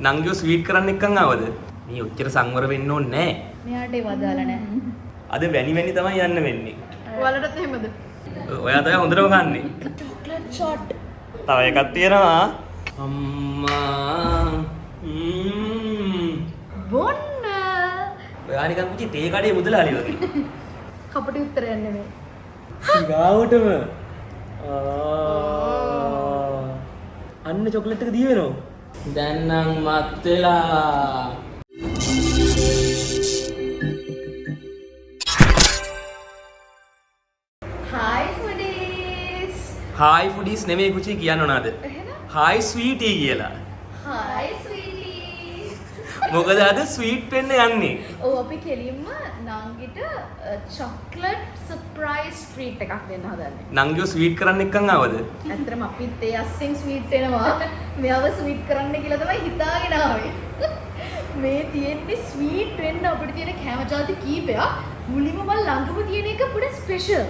නංගිව sweet කරන්න එක්කන් ආවද? මේ ඔච්චර සංවර වෙන්න ඕනේ නැහැ. මෙයාට ඒව අදාළ නැහැ. අද වැනි තමයි යන්න වෙන්නේ. ඔයාලටත් එහෙමද? ඔයා තමයි හොඳටම කන්නේ. Chocolate shot. තව එකක් තියෙනවා. අම්මා. බොන්න. ඔයා නිකන් කුචි තේ කඩේ මුදලාලි වගේ. කපටි උත්තරයක් නෙමෙයි. ගාවටම. අන්න චොක්ලට් එක දී වෙනවා. දැන් නම් මත් වෙලා. Hi foodies නෙමෙයි කුචි කියන්න ඕනද? Hi sweetie කියලා. Hi sweetie. මොකද අද ස්වීට් වෙන්න යන්නේ. ඔව් අපි කෙලින්ම නංගිට චොක්ලට් සර්ප්‍රයිස් ට්‍රීට් එකක් දෙන්න හදන්නේ. නංගිව ස්වීට් කරන්න එක්කන් ආවද? ඇත්තටම අපිත් ඒ අස්සෙන් ස්වීට් වෙනවා. මෙයාව ස්වීට් කරන්න කියලා තමයි හිතාගෙන ආවේ. මේ තියෙන්නේ ස්වීට් වෙන්න අපිට තියෙන කැම ජාති කීපයක්. මුලින්ම මම ළඟම තියෙන එක පොඩි ස්පෙෂල්.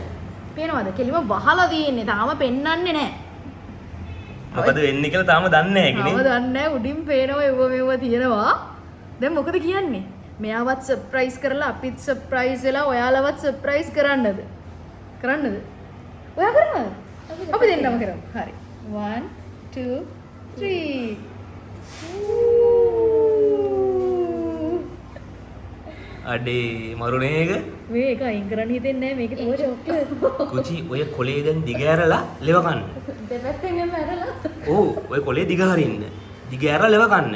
පේනවද? කෙලිම වහලා තියෙන්නේ. තාම පෙන්වන්නේ නැහැ. මොකද වෙන්නේ කියලා තාම දන්නේ නැහැ කිනේ. තාම දන්නේ නැහැ. උඩින් පේනවා ඒව මේව තියෙනවා. දැන් මොකද කියන්නේ? මෙයාවත් සර්ප්‍රයිස් කරලා අපිත් සර්ප්‍රයිස් වෙලා ඔයාලවත් සර්ප්‍රයිස් කරන්නද? කරන්නද? ඔයා කරනවද? අපි දෙන්නම කරමු. හරි. 1 2 3 අඩේ මරුණේක මේක අයින් කරන්න හිතෙන්නේ නැහැ. මේකේ තව චොක්ලට්. කුචි ඔය කොලේ දැන් දිග ඇරලා ලෙව කන්න. දෙපැත්තෙන් ඇරලා. ඔව් ඔය කොලේ දිග හරින්න. දිග ඇරලා ලෙව කන්න.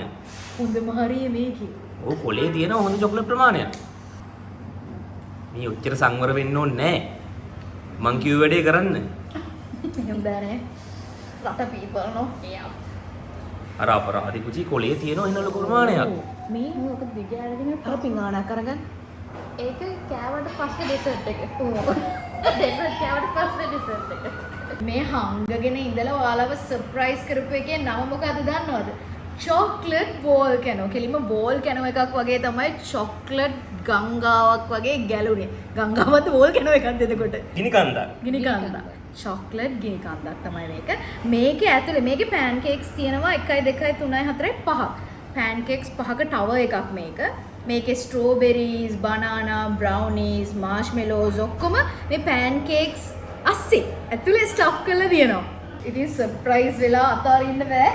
හොඳම හරිය මේකේ. ඔව් කොලේ තියෙන හොඳ චොක්ලට් ප්‍රමාණයක්. මේ ඔච්චර සංවර වෙන්න ඕනේ නැහැ. මං කිව්ව වැඩේ කරන්න. එහෙම බෑ. රට පීපල් නෝ. අර අපරාධි කුචි කොලේ තියෙන එන ලොකු ප්‍රමාණයක්. මේ මොකද දිග ඇරගෙන අර පිඟානක් කරගන්න. ඒක කෑවට පස්සේ ඩෙසර්ට් එක. ඩෙසර්ට් කෑවට පස්සේ ඩෙසර්ට් එක. මේ හංගගෙන ඉඳලා ඔයාලව සර්ප්‍රයිස් කරපු එකේ නම මොකද්ද දන්නවද? චොක්ලට් වෝල්කැනෝ. කෙලිම වෝල්කැනෝ එකක් වගේ තමයි චොක්ලට් ගංගාවක් වගේ ගැලුනේ. ගංගාවද වෝල්කැනෝ එකක්ද එතකොට? ගිනි කන්දක්. ගිනි කන්දක්. චොක්ලට් ගිනි කන්දක් තමයි මේක. මේකේ ඇතුලේ මේකේ පෑන්කේක්ස් තියෙනවා 1 2 3 4 5. pancakes පහක tower එකක් මේක. මේකේ strawberries, banana, brownies, marshmallows ඔක්කොම මේ pancakes අස්සේ ඇතුලේ stuff කරලා තියෙනවා. ඉතින් surprise වෙලා අතාරින්න බෑ.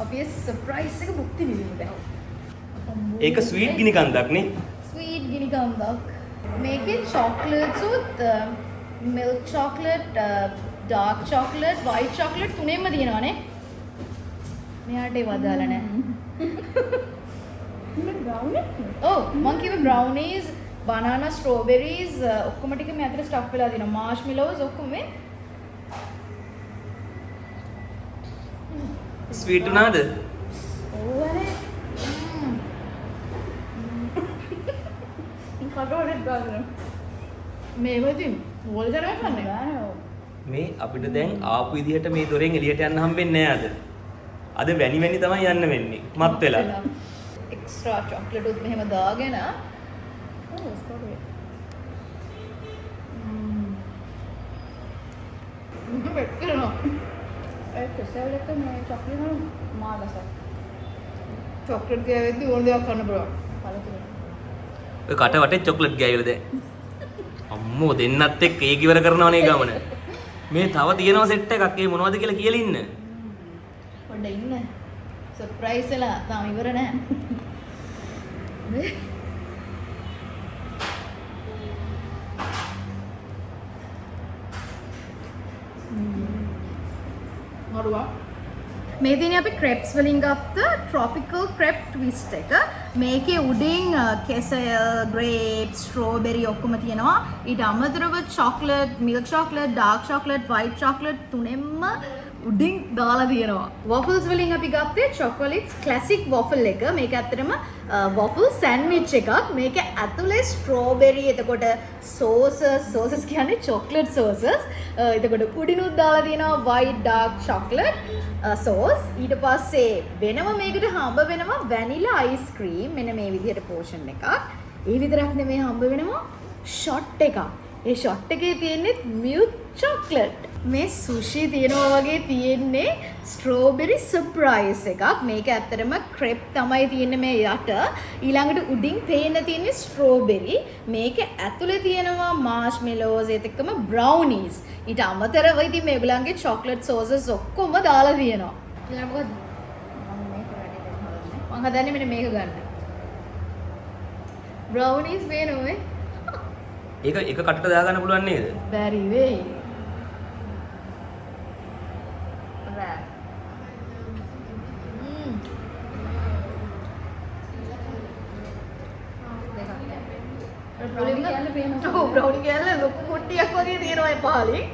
අපි ඒ surprise එක මුක්ති විඳින්න බෑ. ඒක sweet ගිනි කන්දක් නේ? sweet ගිනි කන්දක්. මේකේ chocolates උත් milk chocolate, dark chocolate, white chocolate තුනෙන්ම තියෙනවානේ. මෙයාට ඒව අදාළ නැහැ. මං කිව්වේ brownies, banana, strawberries ඔක්කොම ටික මේ අතර ස්ටෆ් වෙලා තියෙනවා. marshmallows ඔක්කොම මේ ස්වීට් උනාද? ඕවනේ. කටවලට ගන්න. මේ වෙදින් වෝල් කරන්නේ නැහැ. මේ අපිට දැන් ආපු විදිහට මේ දොරෙන් එළියට යන්න හම්බෙන්නේ නැහැ අද. අද වැනි තමයි යන්න වෙන්නේ. මත් වෙලා. එක්ස්ට්‍රා චොක්ලට් උත් මෙහෙම දාගෙන චොක්ලට් ගෑවෙද්දි ඕන දෙයක් කරන්න පුළුවන්. ඔය කට වටේ චොක්ලට් ගෑවිලා දැන්. අම්මෝ දෙන්නත් එක්ක ඒක ඉවර කරනවනේ ගමන. මේ තව තියෙනවා සෙට් එකක්. ඒ මොනවද කියලා කියලා ඉන්න. පොඩ්ඩ ඉන්න. සර්ප්‍රයිස් එලා තාම ඉවර නැහැ. මරුවා. මේ දිනේ අපි ක්‍රෙප්ස් වලින් ගත්ත tropical crepe twist එක. මේකේ උඩින් කෙසෙල්, grapes, strawberry ඔක්කොම තියෙනවා. ඊට අමතරව chocolate, milk chocolate, dark chocolate, white chocolate තුනෙන්ම උඩින් දාලා තියෙනවා. waffles වලින් අපි ගත්තේ Chocholics classic waffle එක. මේක ඇත්තටම waffle sandwich එකක්. මේක ඇතුලේ strawberry එතකොට sauces කියන්නේ chocolate sauces. එතකොට උඩිනුත් දාලා තියෙනවා white dark chocolate sauce. ඊට පස්සේ වෙනම මේකට හම්බ වෙනවා vanilla ice cream. මෙන්න මේ විදිහට portion එකක්. ඒ විතරක් නෙමෙයි හම්බ වෙනවා shot එකක්. ඒ shot එකේ තියෙන්නේ milk chocolate. මේ සුෂි තියෙනවා වගේ තියෙන්නේ ස්ට්‍රෝබෙරි සර්ප්‍රයිස් එකක්. මේක ඇත්තටම ක්‍රෙප් තමයි තියෙන්නේ මේ යට. ඊළඟට උඩින් පේන්න තියෙන්නේ ස්ට්‍රෝබෙරි. මේක ඇතුලේ තියෙනවා මාෂ්මෙලෝස් ඒත් එක්කම බ්‍රවුනීස්. ඊට අමතරව ඉතින් මේගොල්ලන්ගේ චොක්ලට් සෝසස් ඔක්කොම දාලා තියෙනවා. ඊළඟ මොකද? මම හදන්නේ මෙන්න මේක ගන්න. බ්‍රවුනීස් වෙනෝනේ. ඒක එක කටට දාගන්න පුළුවන් නේද? බැරි වෙයි. බ්‍රවුනි කෑල්ල ලොකු කුට්ටියක් වගේ තියෙනවා ඒ පහලින්.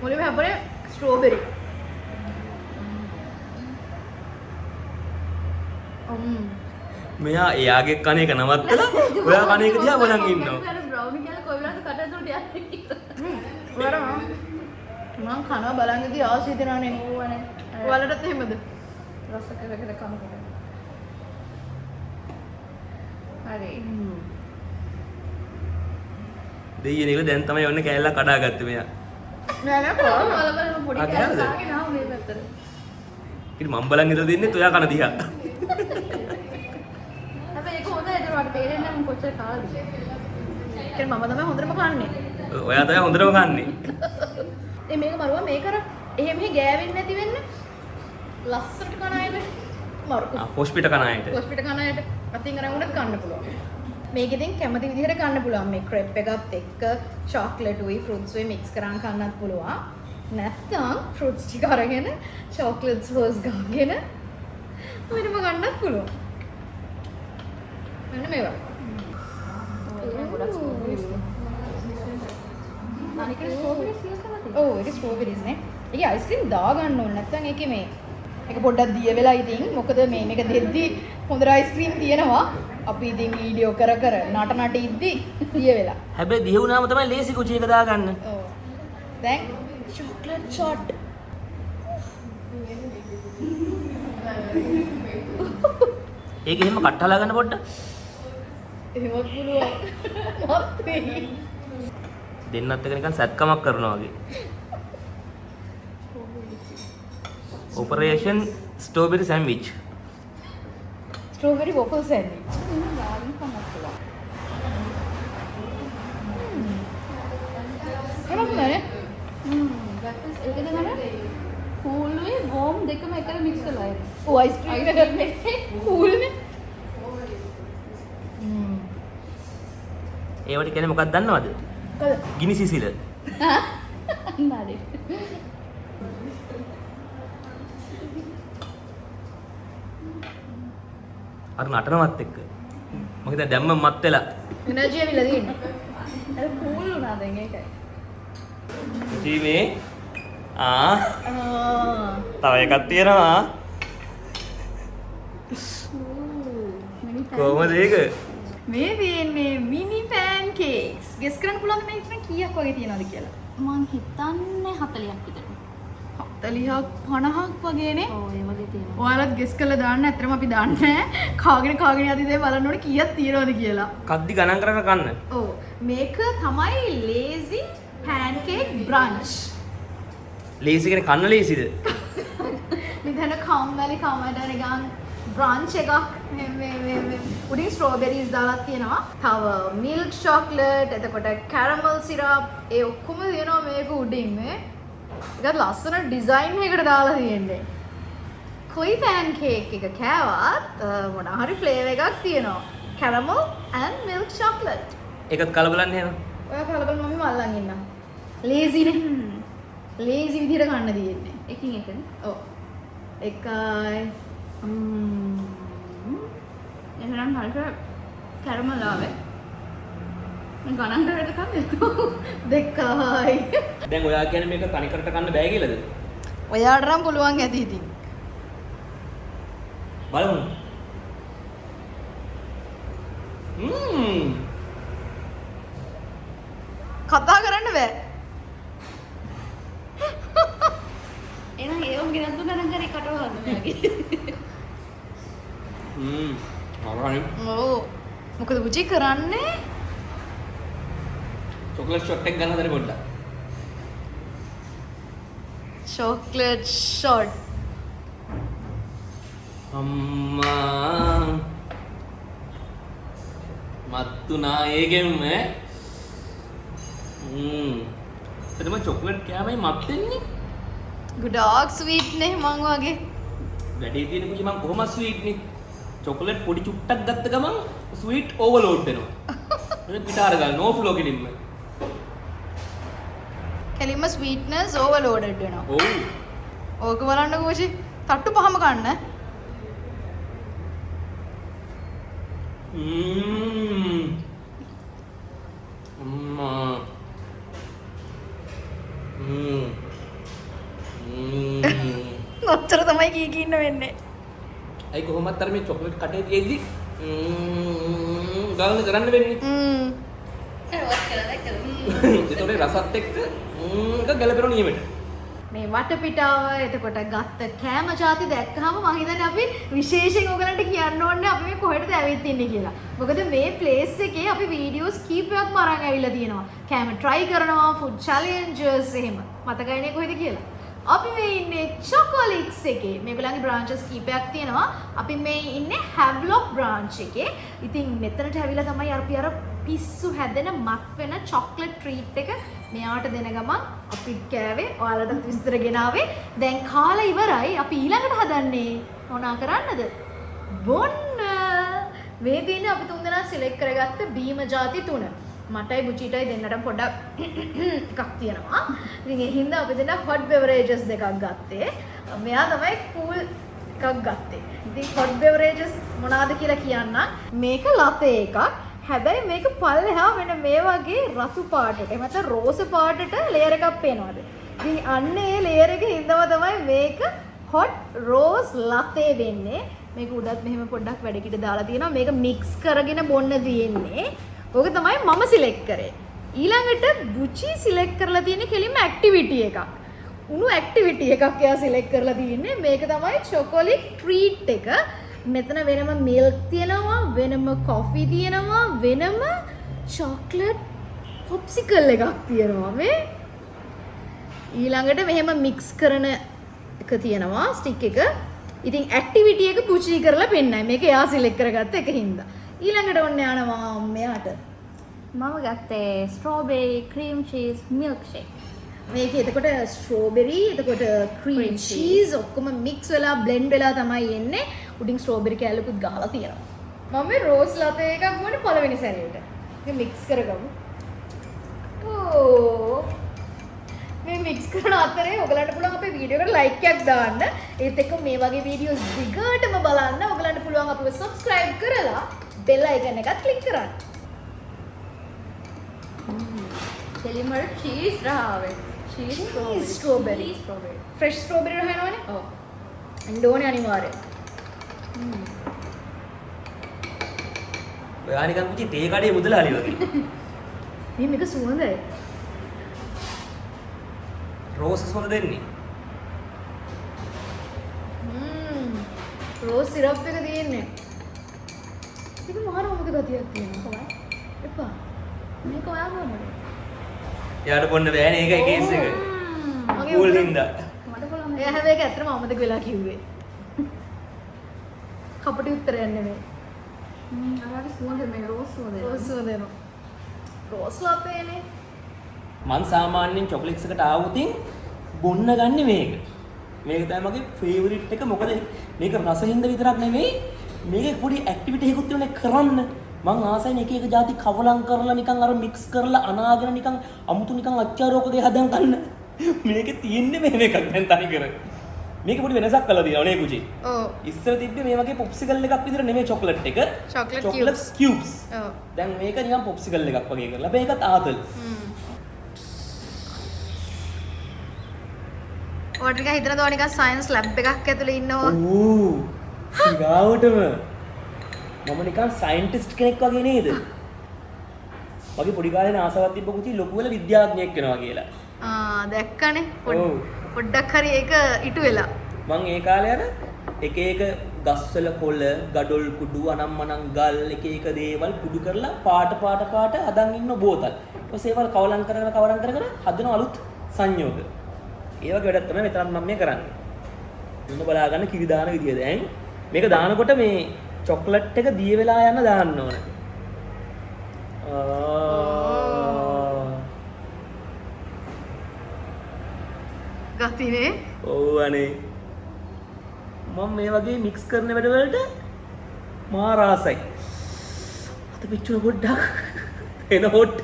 මුලින්ම හැපුණේ ස්ට්‍රෝබෙරි. මෙයා එයාගේ කණ එක නවත්තලා ඔයා කණ එක දිහා බලන් ඉන්නවා. බ්‍රවුනි කෑල්ල කොයි වෙලාවද කට ඇතුලට යන්නේ. ඔයාලා මම කනවා බලන් ඉඳි ආසී දෙනවනේ. ඕවනේ. ඔයාලටත් එහෙමද? රස කරගෙන කනකොට. හරි. දෙයියනේ ඉල දැන් තමයි ඔන්න කෑල්ල කඩාගත්තේ මෙයා. නෑ නෑ බලන්න පොඩි කෑල්ල දාගෙන ආව මේ පැත්තට. ඉතින් මම බලන් ඉඳලා දෙන්නේ ඔයා කන දිහා. හැබැයි ඒක හොඳයි ඒක වලට තේරෙන්නේ නැහැ මම කොච්චර කාලද. ඒක මම තමයි හොඳටම කන්නේ. ඔයා තමයි හොඳටම කන්නේ. මේක මරුවා මේක අර එහෙම ගෑවෙන්නේ නැති වෙන්න ලස්සනට කන අයට මරු. හොස්පිටල් කන අයට. හොස්පිටල් කන අයට අතින් අරන් උනත් කන්න පුළුවන්. මේක ඉතින් කැමති විදිහට කන්න පුළුවන්. මේ ක්‍රෙප් එකත් එක්ක චොක්ලට් උයි ෆෘට්ස් උයි මික්ස් කරන් කන්නත් පුළුවන්. නැත්නම් ෆෘට්ස් ටික අරගෙන චොක්ලට් සෝස් ගාගෙන වෙනම ගන්නත් පුළුවන්. මෙන්න මේවා. ඔව් ඒක ස්ට්‍රෝබෙරිස් නේ. ඒකේ අයිස්ක්‍රීම් දාගන්න ඕනේ නැත්නම් ඒකේ මේ ඒක පොඩ්ඩක් දිය වෙලා ඉතින් මොකද මේක දෙද්දි හොඳ අයිස්ක්‍රීම් තියෙනවා. අපි ඉතින් වීඩියෝ කර නට ඉද්දි දිය වෙලා. හැබැයි දිය වුණාම තමයි ලේසි කුචි එක දාගන්න. ඔව්. දැන් චොක්ලට් ෂොට්. ඒක එහෙම කට්ටලා ගන්න පොඩ්ඩක්. එහෙමත් පුළුවන්. මත් වෙයි. දෙන්නත් එක නිකන් සැත්කමක් කරනවා වගේ. Operation strawberry sandwich. Strawberry waffle sandwich. එමත් නෑ. ඒකද ගන්න කූල්ුයි වෝම් දෙකම එකට මික්ස් කරලා ඒක. ඔව් අයිස්ක්‍රීම් එකක් නේ. කූල්නේ. ඒවට කියන්නේ මොකක්ද දන්නවද? ගිනි සිසිල. නෑ. අර නටනවත් එක්ක. මම හිතා දැම්ම මත් වෙලා. එනර්ජි ඇවිල්ලා තියෙන්නේ. අර කූල් වුණා දැන් ඒකයි. ජීමේ තව එකක් තියෙනවා. කොහමද ඒක? මේ තියෙන්නේ මිනි පැන්කේක්ස්. ගෙස් කරන්න පුළුවන් මේ ඉතින් කීයක් වගේ තියනවද කියලා? මං හිතන්නේ 40ක් විතර. 40ක් 50ක් වගේනේ. ඔව් ඒ වගේ තියෙනවා. ඔයාලත් ගෙස් කරලා දාන්න. ඇත්තටම අපි දාන්නේ නැහැ. කාගෙන යද්දි දැන් බලන්න ඕනේ කීයක් තියනවද කියලා. කද්දි ගණන් කරගෙන කන්න. ඔව්. මේක තමයි lazy pancake brunch. ලේසි කියන්නේ කන්න ලේසිද? නිකන් කම්මැලි කමඩ නිකන් brunch එකක් මේ උඩින් strawberries දාලා තියෙනවා. තව milk chocolate, එතකොට caramel syrup ඒ ඔක්කොම තියෙනවා මේක උඩින් මේ. ඒකත් ලස්සන ඩිසයින් එකකට දාලා තියෙන්නේ. කොයි pancake එක කෑවත් මොන හරි ෆ්ලේවර් එකක් තියෙනවා. caramel and milk chocolate. ඒකත් කලබලන්නේ නේද? ඔයා කලබල මම අල්ලන් ඉන්නම්. lazy නේ. lazy විදිහට ගන්න තියෙන්නේ. එකින් එකනේ. ඔව්. එකයි එහෙනම් හරියට කැරමල් ආවේ. මම ගණන් කරලා කන්නේ. දෙකයි. දැන් ඔයා කියන්නේ මේක තනි කරට කන්න බෑ කියලාද? ඔයාට නම් පුළුවන් ඇති ඉතින්. බලමු. කතා කරන්න බෑ. එහෙනම් ඒවම ගෙනත් ගණන් කරේ කටව ගන්න මෙයාගේ. හරි. ඔව්. මොකද උචි කරන්නේ? චොක්ලට් ෂොට් එක ගන්න හදන්නේ පොඩ්ඩක්. chocolate shot. අම්මා මත්තුනා ඒකෙම එතනම චොක්ලට් කෑමයි මත් වෙන්නේ. ගොඩාක් ස්වීට් නේ මං වගේ. වැඩේ තියෙන කුචි මං කොහොමද ස්වීට් නේ. චොක්ලට් පොඩි චුට්ටක් ගත්ත ගමන් ස්වීට් ඕවර්ලෝඩ් වෙනවා. එතන පිටාර ගන්න ඕෆ්ලෝ කෙලින්ම. කෙලින්ම ස්වීට්නස් ඕවර්ලෝඩඩ් වෙනවා. ඔව්. ඕක බලන්න කුචි. තට්ටු පහම කන්න. අම්මා ඔච්චර තමයි කී ඉන්න වෙන්නේ. අයි කොහොමත් අර මේ චොක්ලට් කටේ තියෙද්දි ගාන කරන්න වෙන්නේ. ඒතකොට රසත් එක්ක එක ගැලපෙන නියමෙට. මේ වටපිටාව එතකොට ගත්ත කෑම જાති දැක්කහම මම හිතන්නේ අපි විශේෂයෙන් ඔයගලන්ට කියන්න ඕනේ අපි මේ කොහෙටද ඇවිත් ඉන්නේ කියලා. මොකද මේ ප්ලේස් එකේ අපි වීඩියෝස් කීපයක්ම අරන් ඇවිල්ලා තියෙනවා. කෑම try කරනවා, food challenges එහෙම. මතකයිනේ කොහෙද කියලා. අපි මේ ඉන්නේ Chocholics එකේ. මේගොල්ලන්ගේ branches කීපයක් තියෙනවා. අපි මේ ඉන්නේ Havelock branch එකේ. ඉතින් මෙතනට ඇවිල්ලා තමයි අපි අර පිස්සු හැදෙන මත් වෙන chocolate treat එක මෙයාට දෙන ගමන් අපි කෑවේ. ඔයාලට විස්තර ගෙනාවේ. දැන් කාලා ඉවරයි. අපි ඊළඟට හදන්නේ මොනා කරන්නද? බොන්න. මේ දින අපි තුන්දෙනා සිලෙක්ට් කරගත්ත බීම ಜಾති තුන. මටයි බුචිටයි දෙන්නට පොඩක් එකක් තියෙනවා. ඉතින් ඒ හින්දා අපි දෙන්න hot beverages දෙකක් ගත්තේ. මෙයා තමයි cool එකක් ගත්තේ. ඉතින් hot beverages මොනවාද කියලා කියන්න. මේක ලතේ එකක්. හැබැයි මේක පල්ලෙහා වෙන මේ වගේ රතු පාටට එහෙම නැත්නම් රෝස පාටට ලේයර් එකක් පේනවාද? ඉතින් අන්න ඒ ලේයර් එකේ හින්දාම තමයි මේක hot rose latte වෙන්නේ. මේක උඩත් මෙහෙම පොඩ්ඩක් වැඩ කිඩ දාලා තියෙනවා. මේක මික්ස් කරගෙන බොන්න තියෙන්නේ. ඕක තමයි මම සිලෙක්ට් කරේ. ඊළඟට බුචි සිලෙක්ට් කරලා තියෙන්නේ කෙලින්ම ඇක්ටිවිටි එකක්. උණු ඇක්ටිවිටි එකක් එයා සිලෙක්ට් කරලා තියෙන්නේ. මේක තමයි chocolate treat එක. මෙතන වෙනම මිල්ක් තියෙනවා, වෙනම කොෆි තියෙනවා, වෙනම chocolate popsicle එකක් තියෙනවා මේ. ඊළඟට මෙහෙම මික්ස් කරන එක තියෙනවා ස්ටික් එක. ඉතින් ඇක්ටිවිටි එක පුචි කරලා පෙන්නයි. මේක එයා සිලෙක්ට් කරගත්ත එක හින්දා. ඊළඟට ඔන්න යනවා මෙයාට. මම ගත්තේ strawberry cream cheese milkshake. මේක එතකොට strawberry එතකොට cream cheese ඔක්කොම mix වෙලා blend වෙලා තමයි එන්නේ. උඩින් strawberry කෑල්ලකුත් ගහලා තියෙනවා. මම මේ rose latte එකක් ගොන්නේ පළවෙනි සැරේට. ඒක mix කරගමු. ඕ මේ mix කරන අතරේ ඔයගලන්ට පුළුවන් අපේ වීඩියෝ එකට like එකක් දාන්න. ඒත් එක්ක මේ වගේ වීඩියෝස් දිගටම බලන්න ඔයගලන්ට පුළුවන් අපිව subscribe කරලා bell icon එකත් click කරන්න. කෙලින්ම cheese රාවේ. cheese strawberry. fresh strawberry රහනවනේ. ඔව්. අන්න ඕනේ අනිවාර්යෙන්. ඔයා නිකන් පුචි තේ කඩේ මුදලාලි වගේ. මේක සුවඳයි. රෝසස් හොඳ දෙන්නේ. රෝස් සිරප් එක තියෙන්නේ. ඒක මහා මොකද ගතියක් තියෙනවා කොහොමද? එපා. මේක ඔයා මොනවද? එයාට බොන්න බෑනේ ඒකයි කේස් එක. කූල් හින්දා. මට බලන්න. එයා හැබැයි ඒක ඇත්තටම අමතක වෙලා කිව්වේ. කපටි උත්තරයක් නෙමෙයි. අරගේ සුවඳ මේ රෝස් සුවඳ. රෝස් සුවඳ. රෝස් ලපේනේ. මං සාමාන්‍යයෙන් චොකලට්ස් එකට ආවොතින් බොන්න ගන්න මේක. මේක තමයි මගේ ෆේවරිට් එක. මොකද මේක රසින්ද විතරක් නෙමෙයි. මේකේ පොඩි ඇක්ටිවිටි එකකුත් තියෙනවා කරන්න. මං ආසයින් එක එක જાති කවලම් කරලා නිකන් අර මික්ස් කරලා අනාගෙන නිකන් අමුතු නිකන් අච්චාරෝකගේ හදන් ගන්න. මේකේ තියෙන්නේ මේ එකක් දැන් තනි කර. මේක පොඩි වෙනසක් කළා තියෙනවා නේ කුචි. ඔව්. ඉස්සර තිබ්බේ මේ වගේ පොප්සිකල් එකක් විතර නෙමෙයි චොකලට් එක. chocolate cubes. ඔව්. දැන් මේක නිකන් පොප්සිකල් එකක් වගේ කරලා. මේකත් ආතල්. ඔයාට නිකන් හිතන දෝ නිකන් සයන්ස් ලැබ් එකක් ඇතුලේ ඉන්නවා. ඕ. සිගාවටම. මම නිකන් සයන්ටිස්ට් කෙනෙක් වගේ නේද? මගේ පොඩි කාලේ ආසාවක් තිබ්බ කුචි ලොකු වෙලා විද්‍යාඥයෙක් වෙනවා කියලා. දැක්කනේ. ඔව්. පොඩ්ඩක් හරි ඒක ඉටු වෙලා. මං ඒ කාලේ අර එක එක ගස්වල කොළ, ගඩොල් කුඩු, අනම්මනම් ගල් එක එක දේවල් කුඩු කරලා පාට හදන් ඉන්න බෝතල්. ඊට පස්සේ ඒවල් කවලම් කර හදන අලුත් සංයෝග. ඒ වගේ වැඩක් තමයි මෙතන මම මේ කරන්නේ. මුන්න බලා ගන්න කිරි දාන විදිය දැන් මේක දානකොට මේ චොක්ලට් එක දිය වෙලා යන දාන්න ඕන. ගතිනේ. ඔව් අනේ. මම මේ වගේ මික්ස් කරන වැඩවලට මා රාසයි. අත පිච්චුන පොඩ්ඩක් එන හොට්.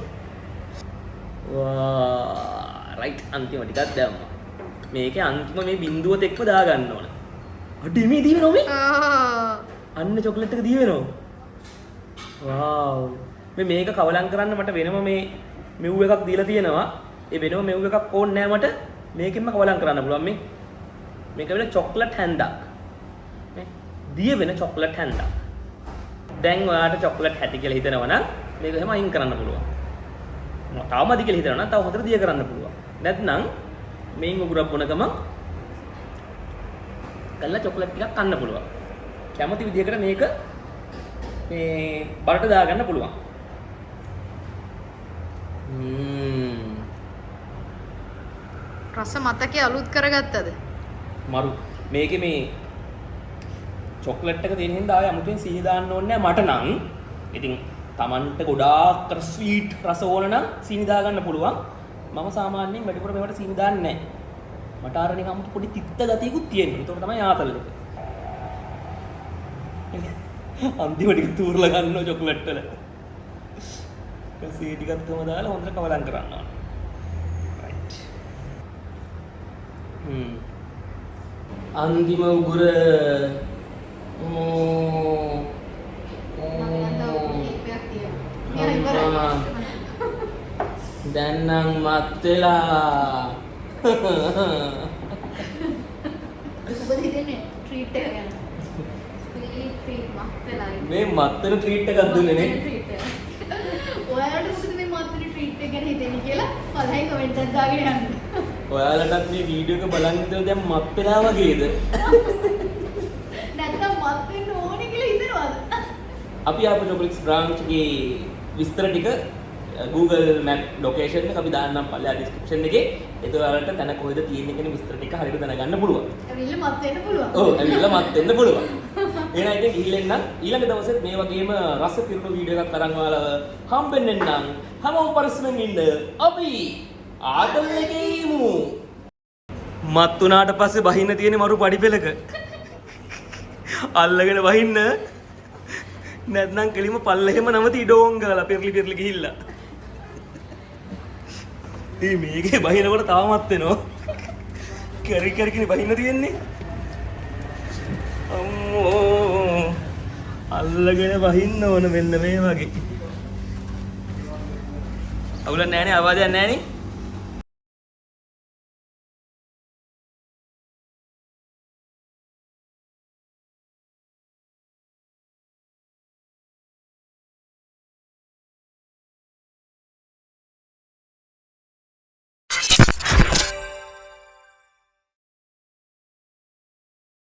වා රයිට් අන්තිම ටිකක් දැම්මා. මේකේ අන්තිම මේ බිඳුවත් එක්ක දා ගන්න ඕන. අඩි මේ දී වෙනව මේ? අන්න චොක්ලට් එක දී වෙනව. වාව්. මේක කවලම් කරන්න මට වෙනම මේ මෙව් එකක් දීලා තියෙනවා. ඒ වෙනම මෙව් එකක් ඕනේ නෑ මට. මේකෙන්ම කවලම් කරන්න පුළුවන් මේ. මේක වෙන චොක්ලට් හැන්දක්. නේ? දිය වෙන චොක්ලට් හැන්දක්. දැන් ඔයාලට චොක්ලට් හැටි කියලා හිතනවා නම් මේක එහෙම අයින් කරන්න පුළුවන්. තවම අධි කියලා හිතනවා නම් තව හොඳට දිය කරන්න පුළුවන්. නැත්නම් මේන් උගුරක් බොන ගමන් කල්ලා චොක්ලට් ටිකක් කන්න පුළුවන්. කැමති විදිහකට මේක මේ බරට දාගන්න පුළුවන්. රස මතකයේ අලුත් කරගත්තද? මරු. මේකේ මේ චොක්ලට් එක තියෙන හින්දා ආය අමුතුවෙන් සීනි දාන්න ඕනේ නැහැ මට නම්. ඉතින් Tamanට ගොඩාක් ස්වීට් රස ඕන නම් සීනි දාගන්න පුළුවන්. මම සාමාන්‍යයෙන් වැඩිපුර මේවට සීනි දාන්නේ නැහැ. මට අර නිකන් අමුතු පොඩි තිත්ත ගතියකුත් තියෙනවා. ඒක තමයි ආතල් එක. අන්තිම ටික තූරලා ගන්නවා චොක්ලට් වල. සීනි ටිකක් තම දාලා හොඳට කවලම් කරන්න ඕන. රයිට්. අන්තිම උගුර දැන් නම් මත් වෙලා. ඔබ හිතන්නේ ට්‍රීට් එක ගැන. ස්පීඩ් ට්‍රීට් මත් වෙලා ඉන්නේ. මේ මත් වෙන ට්‍රීට් එකක් දුන්නේ නේ. ඔයාලට මොකද මේ මත් වෙන ට්‍රීට් එක ගැන හිතෙන්නේ කියලා පළවෙනි කමෙන්ට් එකක් දාගෙන යන්න. ඔයාලටත් මේ වීඩියෝ එක බලන් ඉඳලා දැන් මත් වෙලා වගේද? නැත්තම් මත් වෙන්න ඕනේ කියලා හිතනවද? අපි ආපු චොකොලික්ස් බ්‍රාන්ච් එකේ විස්තර ටික Google Map location එක අපි දාන්නම් පල්ලෙහා description එකේ. ඒක ඔයාලට තැන කොහෙද තියෙන්නේ කියන විස්තර ටික හරියට දැනගන්න පුළුවන්. ඇවිල්ලා මත් වෙන්න පුළුවන්. ඔව් ඇවිල්ලා මත් වෙන්න පුළුවන්. එහෙනම් ඉතින් ගිහින් ඊළඟ දවසෙත් මේ වගේම රස පිරුණු වීඩියෝ එකක් අරන් ඔයාලව හම්බෙන්න නම් හැමෝම පරිස්සමෙන් ඉන්න. අපි ආතල් එකේ ඉමු. මත් උනාට පස්සේ බහින්න තියෙන මරු පඩි පෙලක. අල්ලගෙන වහින්න නැත්නම් කෙලිම පල්ලෙහෙම නවති ඩෝන් ගාලා පෙරලි ගිහිල්ලා. ඉතින් මේකේ බහිනකොට තවමත් වෙනවා. කරිකිනේ බහින්න තියෙන්නේ. අම්මෝ අල්ලගෙන වහින්න ඕන මෙන්න මේ වගේ. අවුලක් නැහැ නේ ආවාදයක් නැහැ නේ.